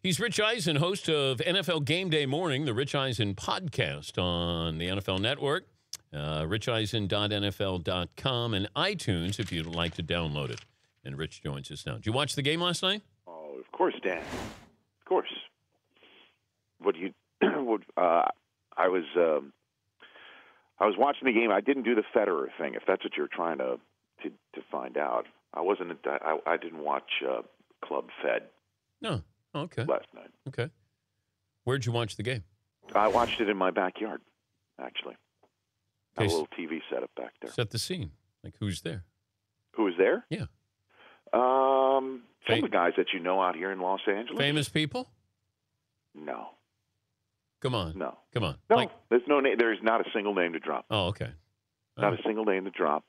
He's Rich Eisen, host of NFL Game Day Morning, the Rich Eisen podcast on the NFL Network, richeisen.nfl.com, and iTunes if you'd like to download it. And Rich joins us now. Did you watch the game last night? Oh, of course, Dan. Of course. What do you? I was watching the game. I didn't do the Federer thing, if that's what you're trying to find out. I wasn't. I didn't watch Club Fed. No. Okay. Last night. Okay. Where'd you watch the game? I watched it in my backyard, actually. I Okay. have a little TV setup back there. Set the scene. Like, who's there? Who was there? Yeah. Some of the guys that you know out here in Los Angeles. Famous people? No. Come on. No. Come on. No. Like, There's no name. There's not a single name to drop. oh, okay. Not a single name to drop.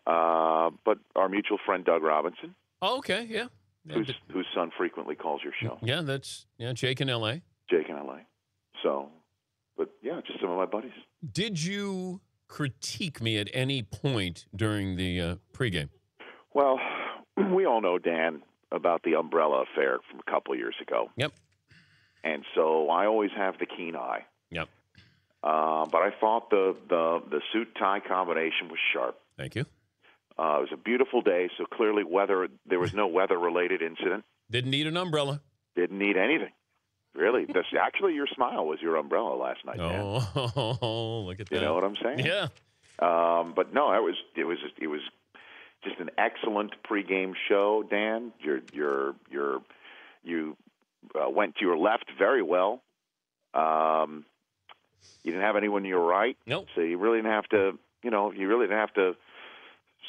But our mutual friend Doug Robinson, Oh, okay. Yeah. whose son frequently calls your show. Yeah, that's Jake in L.A. Jake in L.A. So, but yeah, just some of my buddies. Did you critique me at any point during the pregame? Well, we all know, Dan, about the umbrella affair from a couple of years ago. Yep. And so I always have the keen eye. Yep. But I thought the suit-tie combination was sharp. Thank you. It was a beautiful day, so clearly there was no weather-related incident. Didn't need an umbrella. Didn't need anything. Really. Actually, your smile was your umbrella last night, Dan. Oh, look at that. You know what I'm saying? Yeah. But no, it was just an excellent pregame show, Dan. You went to your left very well. You didn't have anyone to your right. Nope. So you really didn't have to. You really didn't have to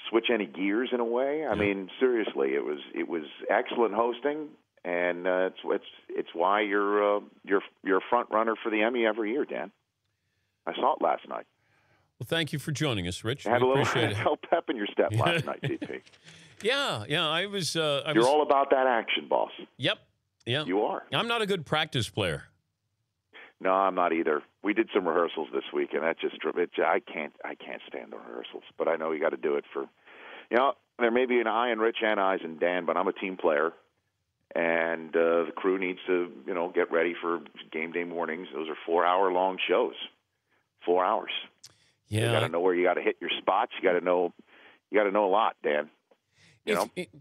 switch any gears in a way. I mean, seriously, it was excellent hosting, and it's why you're a front runner for the Emmy every year, Dan. I saw it last night. Well, thank you for joining us, Rich. Had we a little appreciate it. help pep in your step last night, DP. Yeah, I was. You're all about that action, boss. Yep. Yeah. You are. I'm not a good practice player. No, I'm not either. We did some rehearsals this week, and that just I can't stand the rehearsals. But I know you got to do it for, there may be an I in Rich and I's in Dan, but I'm a team player, and the crew needs to get ready for game day mornings. Those are 4-hour-long shows. 4 hours. Yeah. You got to know where you got to hit your spots. You got to know a lot, Dan.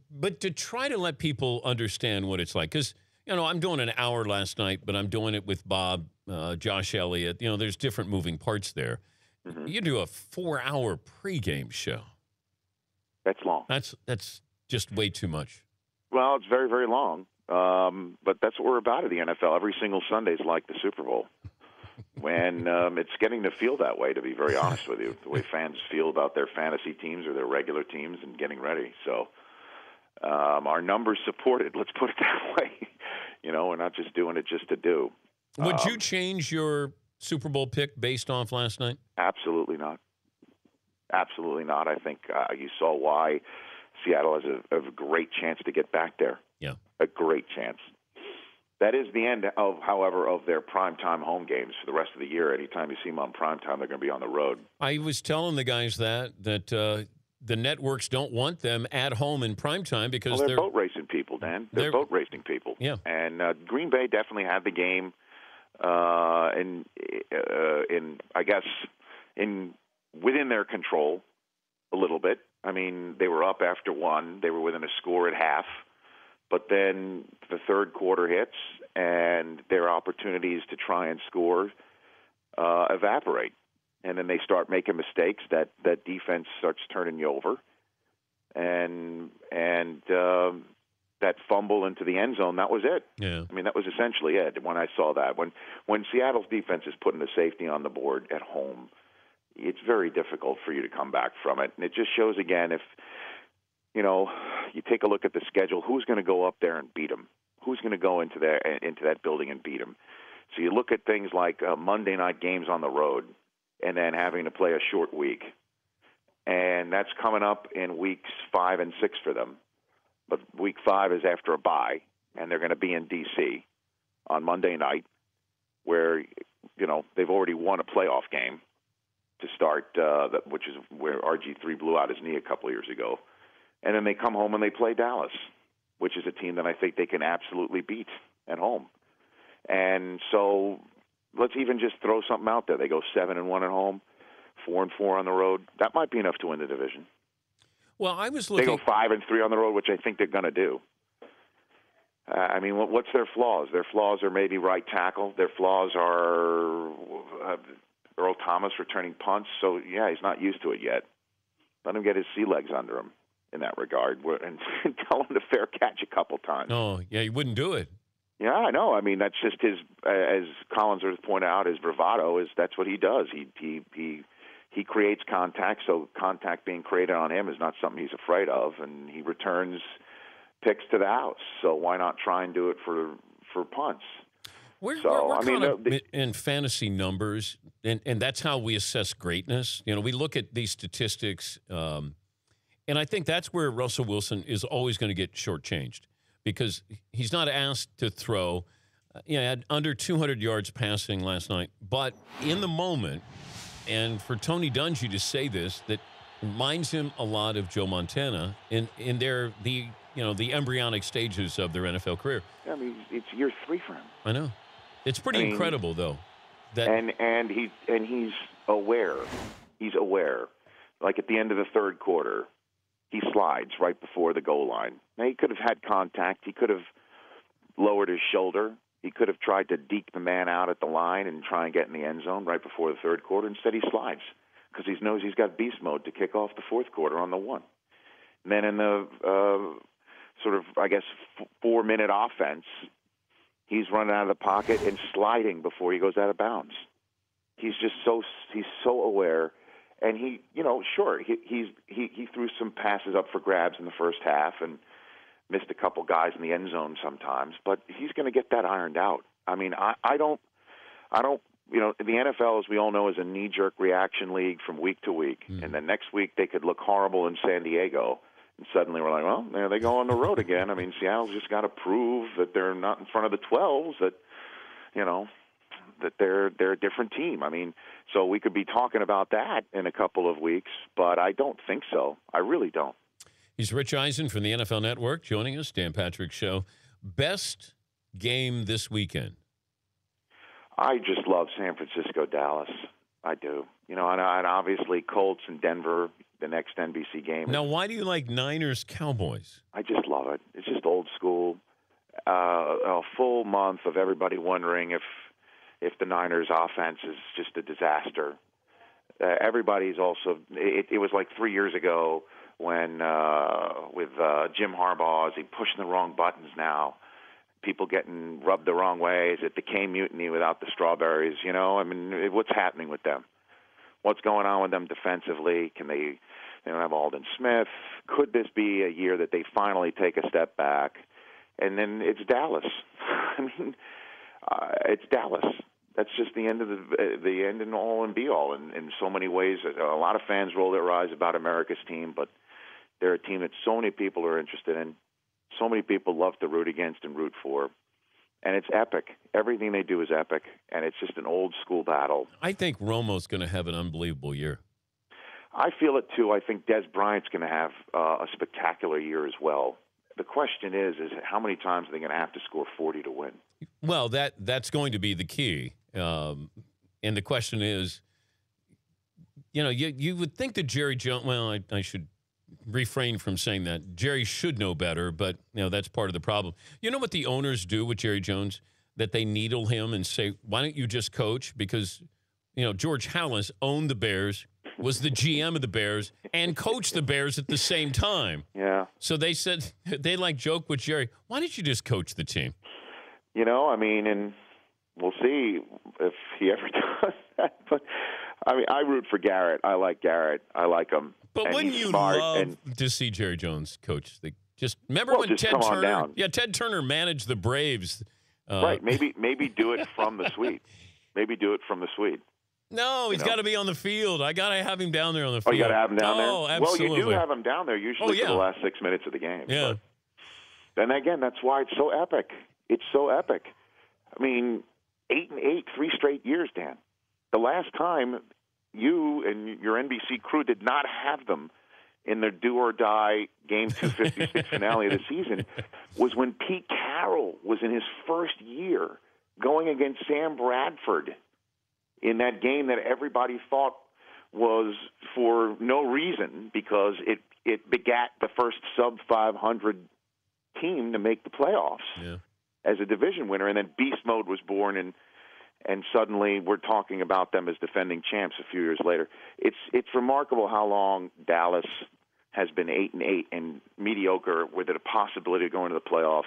But to try to let people understand what it's like, because I'm doing an hour last night, but I'm doing it with Bob, Josh Elliott. There's different moving parts there. Mm-hmm. You do a 4-hour pregame show. That's long. That's just way too much. Well, it's very, very long. But that's what we're about at the NFL. Every single Sunday is like the Super Bowl. When it's getting to feel that way, to be very honest with you, the way fans feel about their fantasy teams or their regular teams and getting ready. So our numbers support it. Let's put it that way. We're not just doing it just to do. Would you change your Super Bowl pick based off last night? Absolutely not. Absolutely not. I think you saw why Seattle has a great chance to get back there. Yeah. A great chance. That is the end however, of their primetime home games for the rest of the year. Anytime you see them on primetime, they're going to be on the road. I was telling the guys that the networks don't want them at home in primetime because they're boat racing people, Dan. They're boat racing people. Yeah. And Green Bay definitely had the game within their control a little bit. I mean, they were up after one. They were within a score at half. But then the third quarter hits, and their opportunities to try and score evaporate. And then they start making mistakes. That defense starts turning you over. And that fumble into the end zone, that was it. Yeah. I mean, that was essentially it when I saw that. When Seattle's defense is putting the safety on the board at home, it's very difficult for you to come back from it. And it just shows, again, if you take a look at the schedule, who's going to go up there and beat them? Who's going to go into that building and beat them? So you look at things like Monday night games on the road and then having to play a short week. And that's coming up in weeks 5 and 6 for them. But week 5 is after a bye, and they're going to be in D.C. on Monday night where, they've already won a playoff game to start, which is where RG3 blew out his knee a couple of years ago. And then they come home and they play Dallas, which is a team that I think they can absolutely beat. at home. And so let's even just throw something out there. They go 7-1 at home, 4-4 on the road. That might be enough to win the division. Well, I was They looking. go 5-3 on the road, which I think they're going to do. I mean, what's their flaws? Their flaws are maybe right tackle. Their flaws are Earl Thomas returning punts. So, yeah, he's not used to it yet. Let him get his sea legs under him in that regard and tell him to fair catch a couple times. Oh, yeah, he wouldn't do it. Yeah, I know. I mean, that's just his, as Collins has pointed out, his bravado is that's what he does. He creates contact, so contact being created on him is not something he's afraid of, and he returns picks to the house. So why not try and do it for punts? We're kind of in fantasy numbers, and that's how we assess greatness. You know, we look at these statistics, and I think that's where Russell Wilson is always going to get shortchanged because he's not asked to throw. Had under 200 yards passing last night, but in the moment, and for Tony Dungy to say this, that reminds him a lot of Joe Montana in the embryonic stages of their NFL career. I mean, it's year 3 for him. I know. It's pretty incredible, though. And he's aware. He's aware. Like at the end of the third quarter, he slides right before the goal line. Now, he could have had contact. He could have lowered his shoulder. He could have tried to deke the man out at the line and try and get in the end zone right before the third quarter. Instead, he slides because he knows he's got beast mode to kick off the fourth quarter on the 1. And then in the sort of, I guess, 4-minute offense, he's running out of the pocket and sliding before he goes out of bounds. He's just he's so aware, and he threw some passes up for grabs in the first half and missed a couple guys in the end zone sometimes, but he's going to get that ironed out. I mean, I don't. The NFL, as we all know, is a knee-jerk reaction league from week to week, and then next week they could look horrible in San Diego. And suddenly we're like, well, there they go on the road again. I mean, Seattle's just got to prove that they're not in front of the 12s, that they're a different team. I mean, so we could be talking about that in a couple of weeks, but I don't think so. I really don't. He's Rich Eisen from the NFL Network joining us, Dan Patrick Show. Best game this weekend? I just love San Francisco, Dallas. I do. And obviously Colts and Denver, the next NBC game. Now, why do you like Niners Cowboys? I just love it. It's just old school. A full month of everybody wondering if the Niners offense is just a disaster. Everybody's also it was like 3 years ago when with Jim Harbaugh, is he pushing the wrong buttons now? People getting rubbed the wrong way. Is it the K mutiny without the strawberries? I mean, what's happening with them? What's going on with them defensively? They don't have Aldon Smith. Could this be a year that they finally take a step back? And then it's Dallas. I mean, it's Dallas. That's just the end of the end and all and be all in so many ways. A lot of fans roll their eyes about America's team, but they're a team that so many people are interested in. So many people love to root against and root for. And it's epic. Everything they do is epic, and it's just an old-school battle. I think Romo's going to have an unbelievable year. I feel it, too. I think Des Bryant's going to have a spectacular year as well. The question is how many times are they going to have to score 40 to win? Well, that's going to be the key. And the question is, you would think that Jerry Jones, well, I should refrain from saying that. Jerry should know better, but that's part of the problem. You know what the owners do with Jerry Jones? That they needle him and say, why don't you just coach? Because, George Halas owned the Bears, was the GM of the Bears, and coached the Bears at the same time. Yeah. So they said, they joke with Jerry, why don't you just coach the team? And we'll see if he ever does that. But, I root for Garrett. I like Garrett. I like him. But wouldn't you love to see Jerry Jones coach? Remember when Ted Turner? Yeah, Ted Turner managed the Braves. Right. Maybe do it from the suite. No, he's got to be on the field. I got to have him down there on the field. Oh, you got to have him down there? Oh, absolutely. Well, you do have him down there usually for the last 6 minutes of the game. Yeah. And again, that's why it's so epic. It's so epic. 8-8, 3 straight years, Dan. The last time you and your NBC crew did not have them in their do-or-die Game 256 finale of the season was when Pete Farrell was in his first year going against Sam Bradford in that game that everybody thought was for no reason because it begat the first sub-500 team to make the playoffs as a division winner. And then Beast Mode was born, and suddenly we're talking about them as defending champs a few years later. It's remarkable how long Dallas has been 8-8 and mediocre with a possibility of going to the playoffs.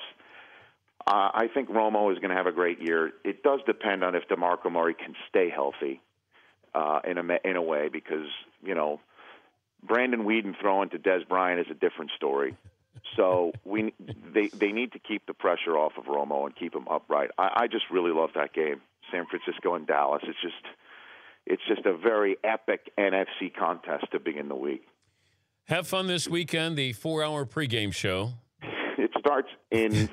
I think Romo is going to have a great year. It does depend on if DeMarco Murray can stay healthy in a way, because, you know, Brandon Whedon throwing to Des Bryant is a different story. So they need to keep the pressure off of Romo and keep him upright. I just really love that game, San Francisco and Dallas. It's just a very epic NFC contest to begin the week. Have fun this weekend. The 4-hour pregame show. It starts in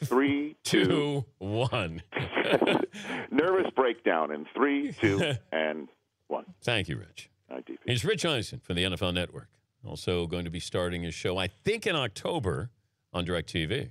3, 2, 1. Nervous breakdown in 3, 2, and 1. Thank you, Rich. Hi, DP. He's Rich Eisen from the NFL Network. Also going to be starting his show, I think, in October on DirecTV.